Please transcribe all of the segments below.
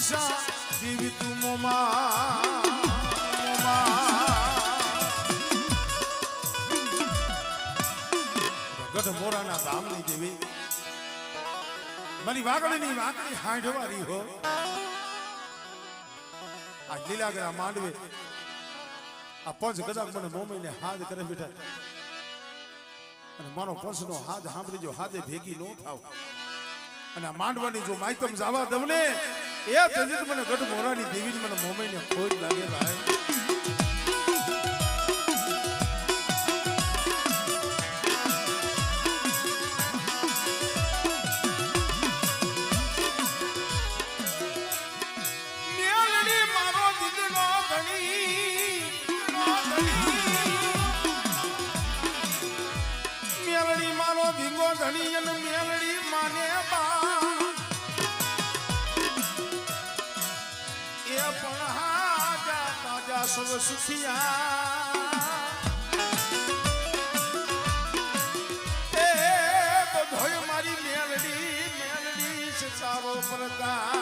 દિશા દેવી તું મોમા ગઢ મોરાના ધામની દેવી મારી વાગડીની વાકડી હાંઢવારી હો આ લીલાગરા માંડવે આ પંચ કદાચ મને મોમીને હાથ કરે બેઠા અને મારો પંચનો હાથ સાંભળીજો હાથે ભેગી ન થાવ અને આ માંડવાની જો માયતમ જવા દઉં ને એ તજી મને ગઢ મોરાની દેવી મને મોમીને ખોજ લાગે ભાઈ ધણી અને મેલડી માને બા એ પણ હાજા તાજા સવ સુખિયા એ બધોય મારી મેલડી છે સારો પ્રકાર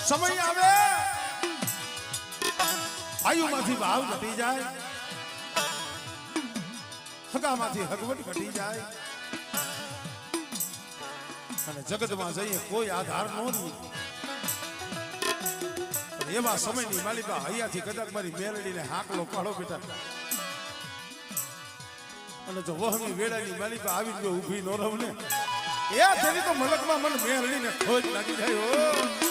સમય આવે આયુમાંથી ભાવ ઘટી જાય હગામાંથી હગવટ ઘટી જાય અને જગતમાં જઈએ કોઈ આધાર ન રહી એવા સમયની માલિકા હૈયાથી કદાચ મારી મેલડીને હાકલો પાડો બેટા અને જો વહમી વેળાની માલિકા આવી જો ઊભી ન રહું ને એ તેની તો મલકમાં મને મેલડીને ખોજ લાગી જાય હો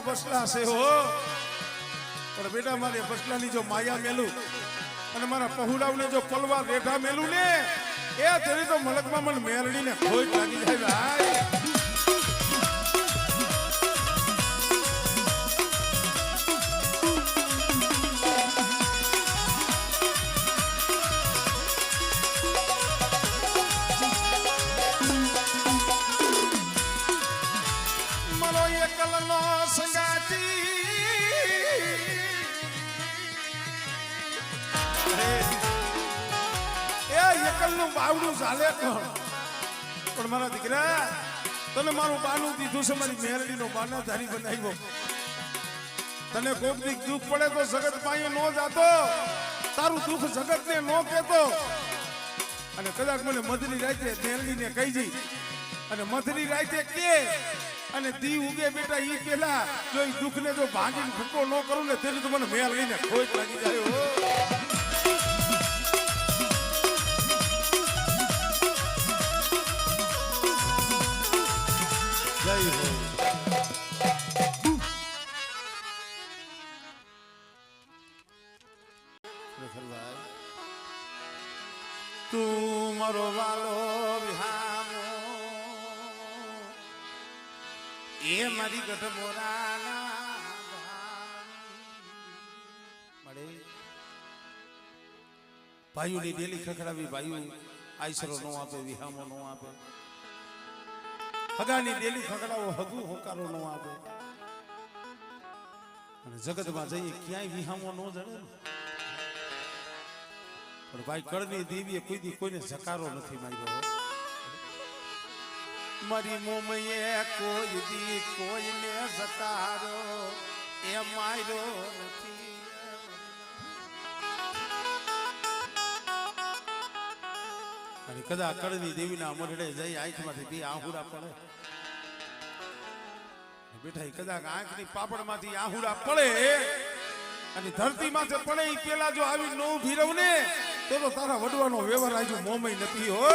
બસલા છે હો પણ બેટા મારે બસલાની જો માયા મેલું અને મારા પહુડાવને જો પલવા રેઠા મેલું ને એ તેની તો મલકમાં મને મેલડીને ખોજ લાગી જાય ભાઈ બાવડું ચાલે પણ મારા દીકરા તને મારું બાનું દીધું છે મારી મેરડીનો બાના ધારી બનાવ્યો તને કોઈક દી દુઃખ પડે તો જગત પાયો ન જાતો તારું દુઃખ જગતને ન કહેતો અને કદાચ મને મધની રાતે મેરડીને કહી જઈ અને મધની રાતે કે અને દી ઉગે બેટા ઈ પેલા જો ઈ દુઃખને જો ભાંગીને ભૂકો ન કરું ને તેની તો મને મેરડીને ખોજ લાગી જાય હો તું મારો વાલો વિહામો એ મારી ગઢ મોરાના મળે ભાઈઓની ડેલી ખખડાવી ભાઈઓ આઈસરો નો આપે વિહામો નો આપે હગાની ડેલી ખખડાવો હગુ હોકારો નો આપે અને જગતમાં જઈએ ક્યાંય વિહામો નો જડે પણ ભાઈ કળની દેવીએ કોઈ દી કોઈને જકારો નથી માર્યો મારી મોમયે કોઈ દી કોઈને જકારો એ માર્યો નથી કદાચ કળની દેવીના મરડે જઈ આંખમાંથી બે આહુડા પડે બેઠા કદાચ આંખની પાપડમાંથી આહુડા પડે અને ધરતી માથે પડે એ પેલા જો આવી નો ભીરવ ને તો તારા વડવાનો વ્યવહાર આજુ મોમય નથી હો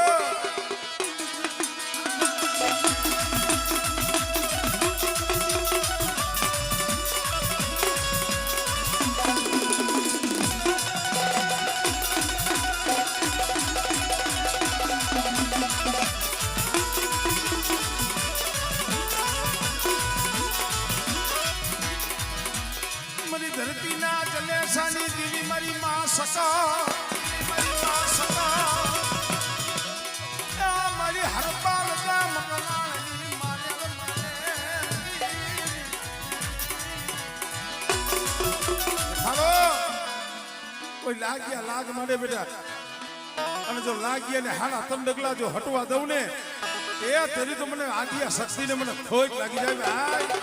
જલેસાની દીવી મારી માં સકા મારી હરપાલ ગામ મનાણી માને હાલો કોઈ લાગ્યા લાગ માંડે બેટા અને જો લાગ્યા ને હાલા તમ ડગલા જો હટવા દઉં ને એ તેરી તો મને આદિયા શક્તિને મને ખોટ લાગી જાય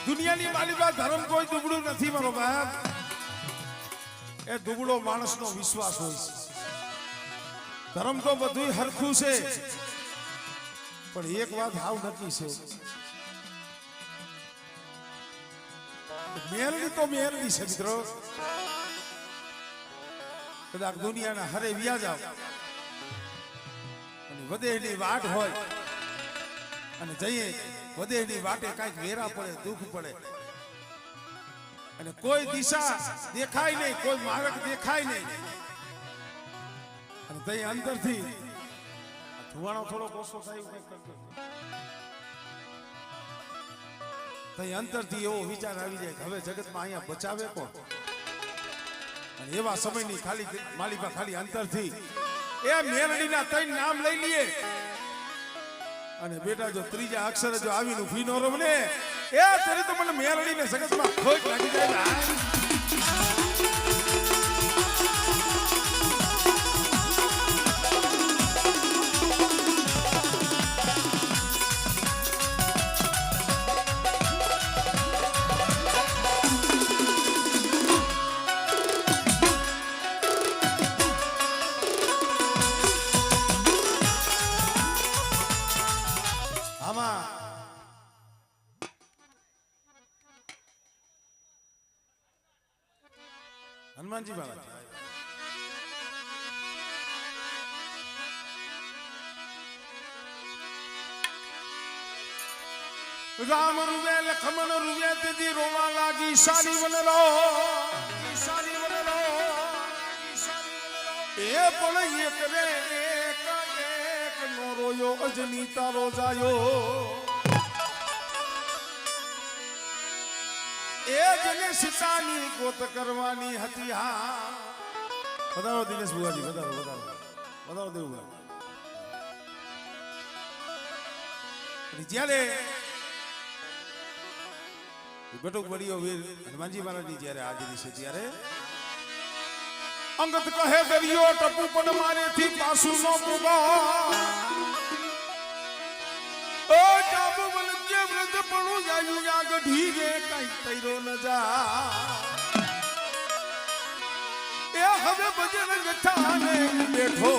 દુનિયાની માલિકા ધર્મ કોઈ દુબળું નથી મારો બાપ એ દુબળો માણસનો વિશ્વાસ હોય છે ધર્મ તો બધું હરખું છે પણ એક વાત હાવ નક્કી છે મેલડી તો મેલડી છે મિત્રો કદાચ દુનિયાના હરે વ્યા જાવ અને વધેની વાટ હોય અને જઈએ વધેની વાટે કાંઈક વેરા પડે દુઃખ પડે અને કોઈ દિશા દેખાય નહીં કોઈ માર્ગ દેખાય નહીં અને તઈ અંદરથી ધુવાણો થોડો ઓછો થાય એવું કંઈક કરતો તઈ અંતરથી એવો વિચાર આવી જાય કે હવે જગતમાં અહીંયા બચાવે કોણ અને એવા સમયની ખાલી માલિકા ખાલી અંતરથી એ મેલડીના ત્રણ નામ લઈ લઈએ અને બેટા જો ત્રીજા અક્ષર જો આવીને ઉભી નો રમને એ ત્યારે તો મને મેલડીને જગતમાં ખોટ લાગી જાય હનુમાનજી બાબા રામ રૂવે લખમણ રૂવે દીદી રોવા લાગી ઈશાની વનલો એ પણ એક રે એક નો રોયો અજની તારો જાયો એ જને સીતાની ગોત કરવાની હતી હા વધારો દિનેશ બુવાજી વધારો દેવું જ્યારે બટુક બળીઓ વીર હનુમાનજી મહારાજની જ્યારે હાજરી છે ત્યારે અંગત કહે દરિયો ટપુ પણ મારેથી પાછું નો પુગા ઓ જાબુ બન કે વ્રત પડું જાયું યા ગઢી રે કઈ તૈરો ન જા એ હવે બજરંગ થાને બેઠો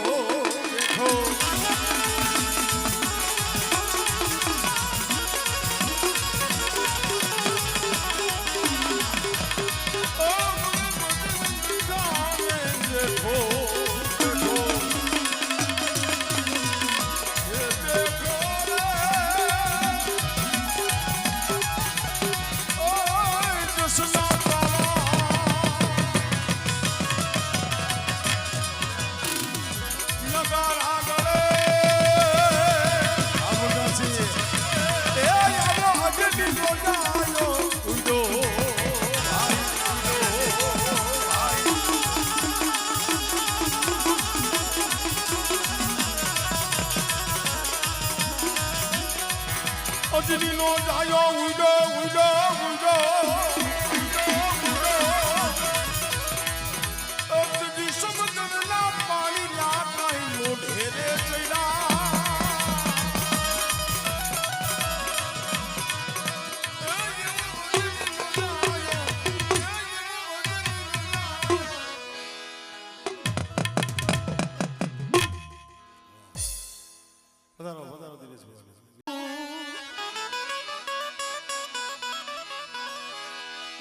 નગર આગળ વસ્તી નો જાયો ઉડો ઉડો ઉડો સમુદ્રના પાણી ના કાંઈ મોઢે રે ચડ્યા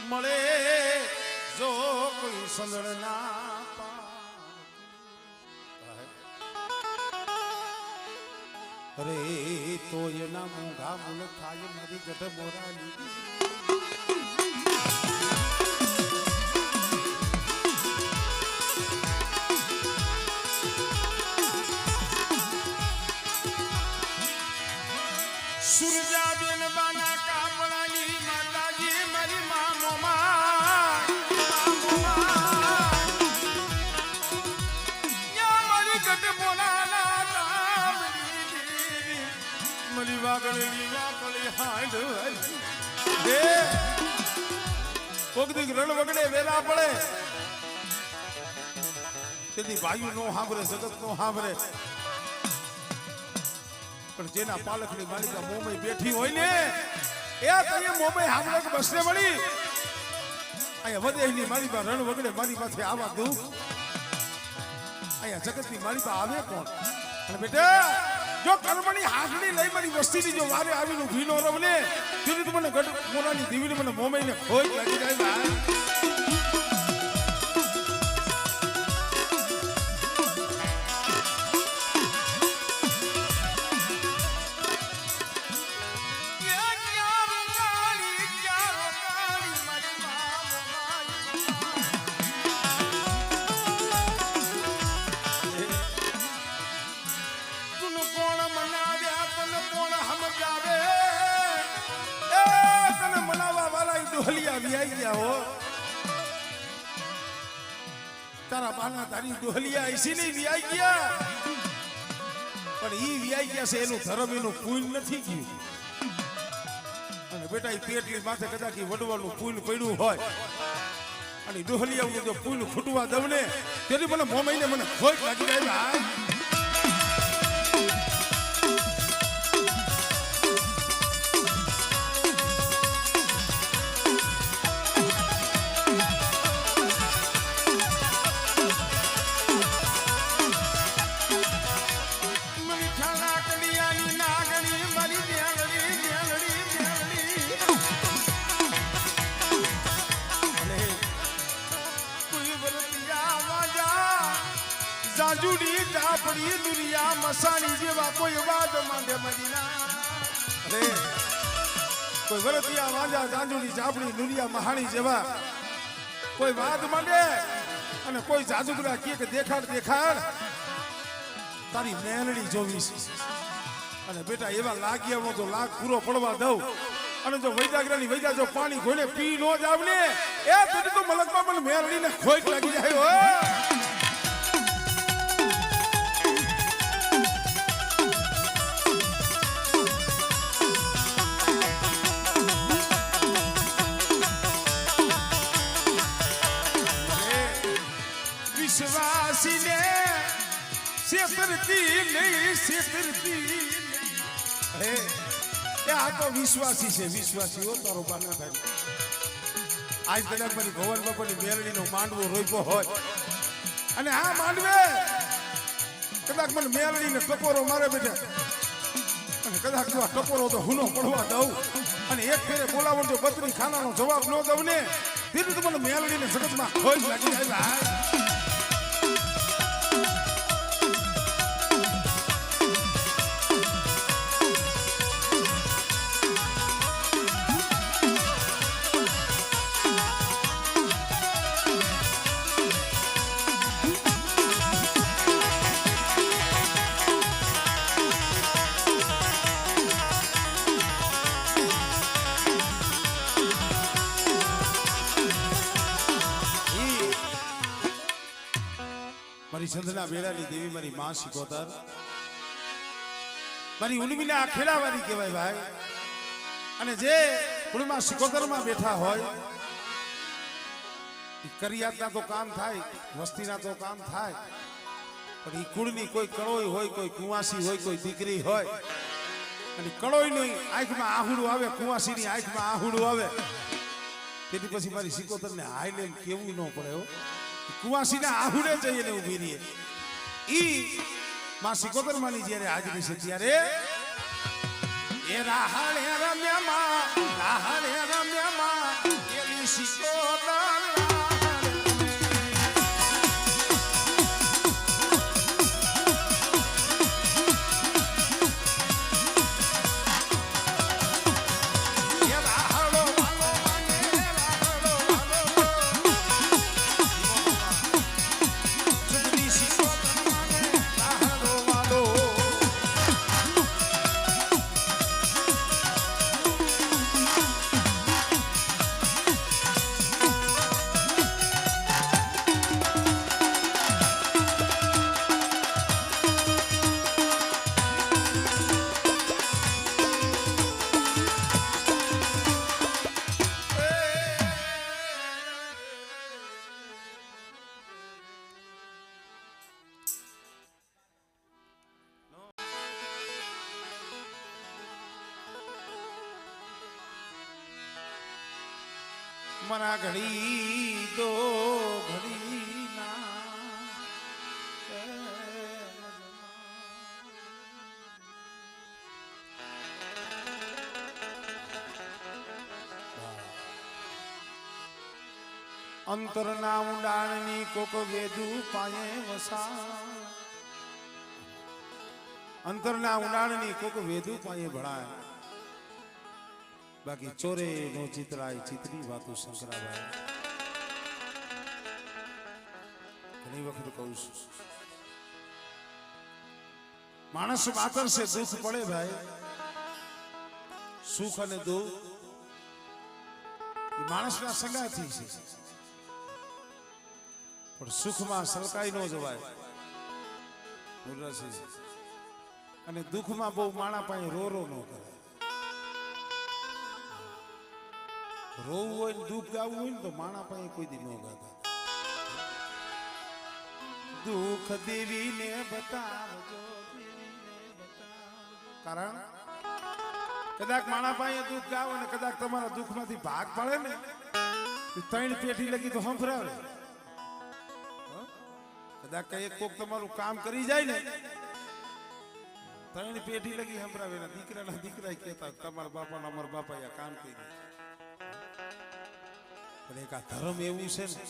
મળે જો કોઈ સંદળ ના અરે તો એના મોંઘા મુલ થાય મારી ગઢ મોરાની સુરજાબેન બાના કાપડાની માતાજી મારી મારી ગઢ મોરાના મરી વાગડની વાકળી હાંડ હે કોક દીક રણ વગડે વેલા પડે તેથી ભાઈઓ નો સાંભળે જગત નો સાંભળે પણ જેના પાલકની માલિકા મોમય બેઠી હોય ને એ કઈ મોમય સાંભળે કે બસને મળી અહીંયા વધેની મારી પાસે રણ વગડે મારી પાસે આવા દુઃખ અહીંયા જગતની મારી પાસે આવે કોણ અને બેટા જો કર્મની હાથડી લઈ મારી વસ્તીની જો વારે આવીને ભીનો રવને તેથી તું મને ગઢ મોરાની દીવીને મને મોમઈને ખોઈ લાગી જાય ભાઈ તારા બાના તારી ડોહલિયા એસી નહીં વિયાઈ ગયા પણ ઈ વિયાઈ ગયા છે એનું ધર્મ એનું પૂન નથી ગયું અને બેટા ઈ પેટલી માથે કદાચ વડવાનું પૂન પડ્યું હોય અને ડોહલિયા જો પૂન ખૂટવા દઉં ને તેથી મને મોમઈને મને ખોટ લાગી જાય જાજુડી જાપડી દુનિયા મસાણી જેવા કોઈ વાદ માંડે મદીના અરે કોઈ વરતિયા વાજા જાજુડી જાપડી દુનિયા મહાણી જેવા કોઈ વાદ માંડે અને કોઈ જાજુગરા કે દેખાડ દેખાડ તારી મેલડી જોવીશ અને બેટા એવા લાગ્યા તો લાગ પૂરો પડવા દઉં અને જો વૈદાગ્રાની વૈદા જો પાણી ઘોડે પી નો જાવ ને એ તેથી તો મલકમાં પણ મેલડીને ખોટ લાગી જાય હો વિશ્વાસીને છેતરતી નહીં છેતરતી હે આ તો વિશ્વાસી છે વિશ્વાસી હો તારો બાના થાય આજ કદાચ મારી ભવન બાપાની મેલડીનો માંડવો રોપ્યો હોય અને આ માંડવે કદાચ મને મેલડીને ટકોરો મારે બેઠા અને કદાચ જો આ ટકોરો તો હુનો પડવા દઉં અને એક ફેરે બોલાવો તો બત્રી ખાનાનો જવાબ ન દઉં ને તેથી તો મને મેલડીને જગતમાં ખોજ લાગી જાય મારી સંધના વેળાની દેવી મારી માં શિકોતર મારી ઉર્મિલા ખેલાવાળી કહેવાય ભાઈ અને જે કુળમાં સિકોતરમાં બેઠા હોય કરિયાતના તો કામ થાય, વસ્તીના તો કામ થાય, પણ એ કુળની કોઈ કળોઈ હોય, કોઈ કુંવાસી હોય, કોઈ દીકરી હોય અને કળોઈની આંખમાં આહુડું આવે, કુંવાસીની આંખમાં આહુડું આવે, તેથી પછી મારી સિકોતરને હાઈ લઈને કેવું ન પડે હો. કુંવાસીના આહુડે જઈને ઊભી રહીએ. ઈ માં સિકોતરમાંની જ્યારે હાજરી છે ત્યારે એ રાહણે રમ્યામાં એલી સિકોતર મરા ઘડી દો ઘડી ના અંતરના ઊંડાણની કોક વેદુ પાયે વસા, અંતરના ઊંડાણની કોક વેદુ પાયે ભણાય, બાકી ચોરે નો ચિતરાય ચિતરી વાતો શંકરાભાઈ. ઘણી વખત કહું છું માણસ માત્ર છે દુઃખ પડે ભાઈ, સુખ અને દુઃખ એ માણસના સંગાથી છે, પણ સુખમાં સલકાઈ ન જવાય અને દુઃખમાં બહુ માણા પાસે રો ન કરે. રોવું હોય ને દુઃખ ગાવું હોય ને તો માણા પાસે કોઈ દી ન ગાતા. દુઃખ દેવીને બતાવજો, કારણ કદાચ માણા પાસે દુઃખ ગાવ અને કદાચ તમારા દુઃખમાંથી ભાગ પડે ને ત્રણ પેઢી લગી તો સંભળાવે. કદાચ કઈ કોક તમારું કામ કરી જાય ને ત્રણ પેઢી લગી સંભળાવે. દીકરાના દીકરા કહેતા તમારા બાપાના અમારા બાપા આ કામ કર્યું. પણ એક આ ધર્મ એવું છે ને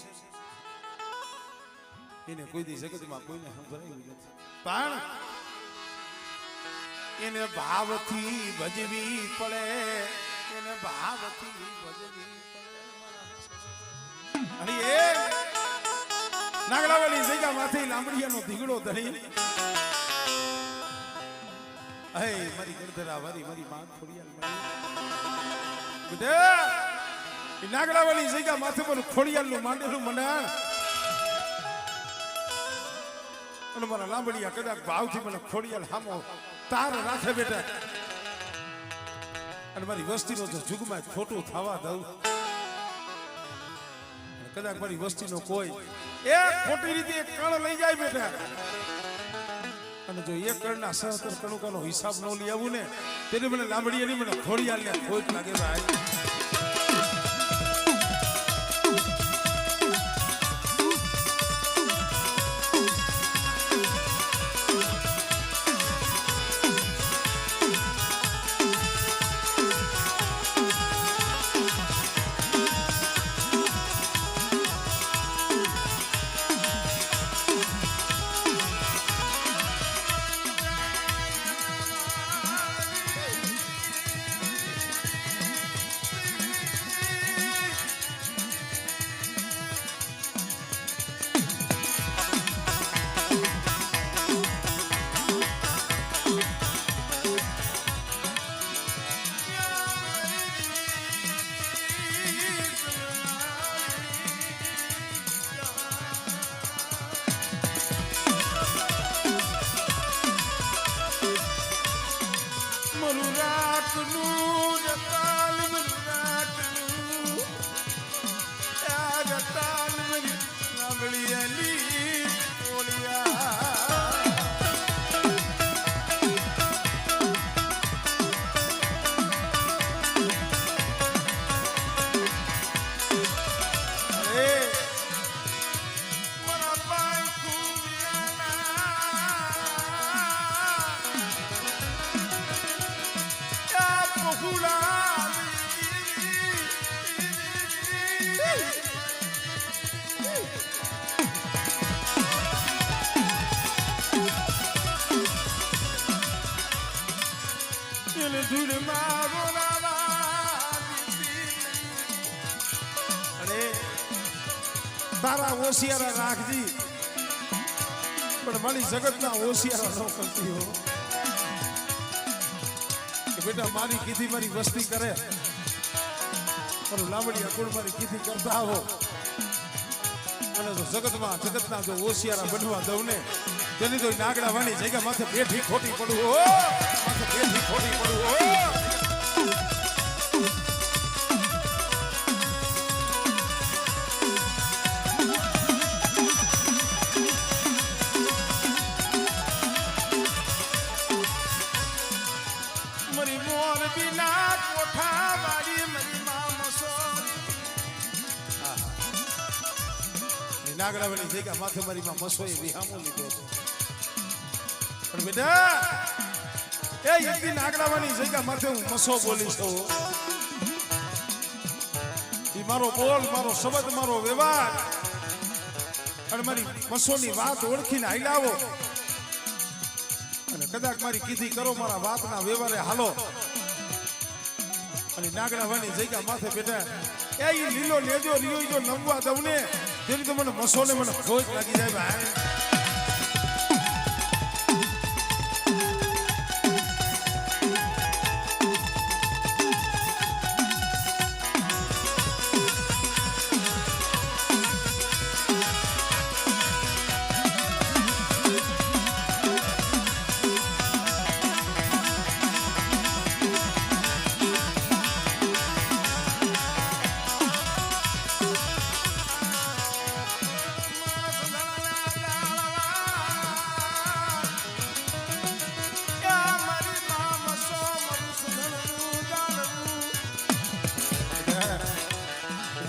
એને કોઈ દી જગતમાં કોઈને સંભળાયું નથી, પણ એને ભાવથી ભજવી પડે, એને ભાવથી ભજવી પડે. અને એ નાગરાવાળી જગ્યા માંથી લાંબડિયાનો ધીગડો ધરી હે મારી ગણધરા વારી મારી માં ખોડિયાલ મારી નાગરાવાળી જગ્યા માથે પર ખોડિયાલનું માંડેલું મંડાણ અને મારા લાંબડિયા કદાચ ભાવથી મને ખોડિયાલ હામો તાર રાખે બેટા અને મારી વસ્તીનો જો જુગમાં ખોટું થવા દઉં, કદાચ મારી વસ્તીનો કોઈ એક ખોટી રીતે એક કણ લઈ જાય બેટા અને જો એક કણના 70 કણુકાનો હિસાબ ન લઈ આવું ને તેને મને લાંબડિયાની મને ખોડિયાલને ખોટ લાગે ભાઈ. રાતનું જતા તારા હોશિયારા રાખજી પણ મારી જગતના હોશિયારા ન કરતી હો કે બેટા મારી કીધી મારી વસ્તી કરે પણ લાવડી અકુળ મારી કીધી કરતા આવો અને જો જગતના જો હોશિયારા બનવા દઉં ને તેની તો નાગડા વાની જગ્યા માથે બેઠી ખોટી પડવું હો માથે બેઠી ખોટી પડવું હો મરી મોર બિના કોઠા વાળી મરી માં મસોરી નાગડાવાળી જગ્યા માથે મારી માં મસોએ વિહામો લીધો પણ બેટા એ યદી નાગડાવાની જગ્યા માથે હું મસો બોલી છું ઈ મારો બોલ મારો શબ્દ મારો વ્યવહાર અને મારી મસોની વાત ઓળખીને હાલાવો અને કદાચ મારી કીધી કરો મારા વાતના વ્યવહારે હાલો અને નાગડાવાની જગ્યા માથે બેટા એ લીલો લેજો રિયો જો નમવા દઉં ને તેની તો મને મસોને મને ખોજ લાગી જાય ભાઈ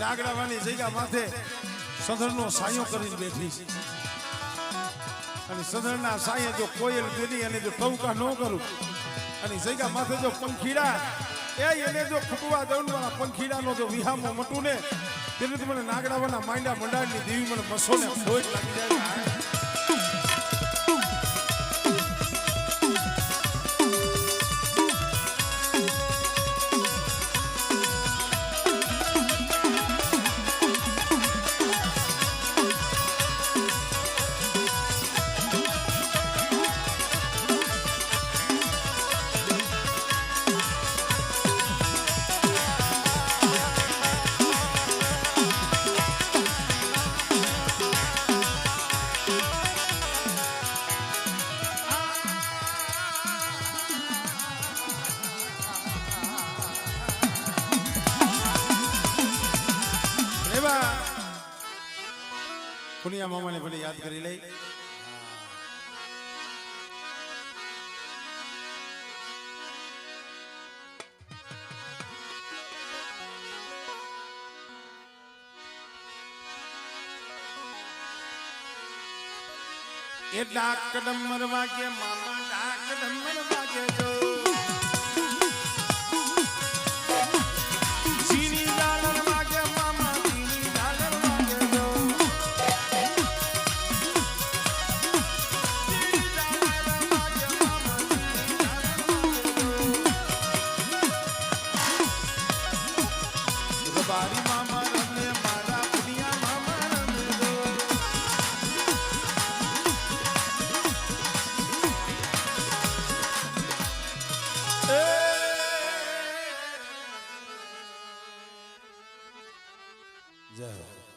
નાગડાવાની જગ્યા માથે સધરનો સાયો કરીને બેઠી છે અને સધરના સાયે જો કોયલ ગેલી અને જો ટવકા ન કરું અને જગ્યા માથે જો પંખીડા એને જો ફૂટવા દઉં મારા પંખીડાનો જો વિહામો મટું ને તેને તો મને નાગડાવાના માંડા મંડાળની દેવી મને મસોને ખોટ લાગી જાય પુનિયા મામાને ભલે યાદ કરી લઈ એ ડાક ડમર વાગે મામા ડાક ડમર વાગે જો જય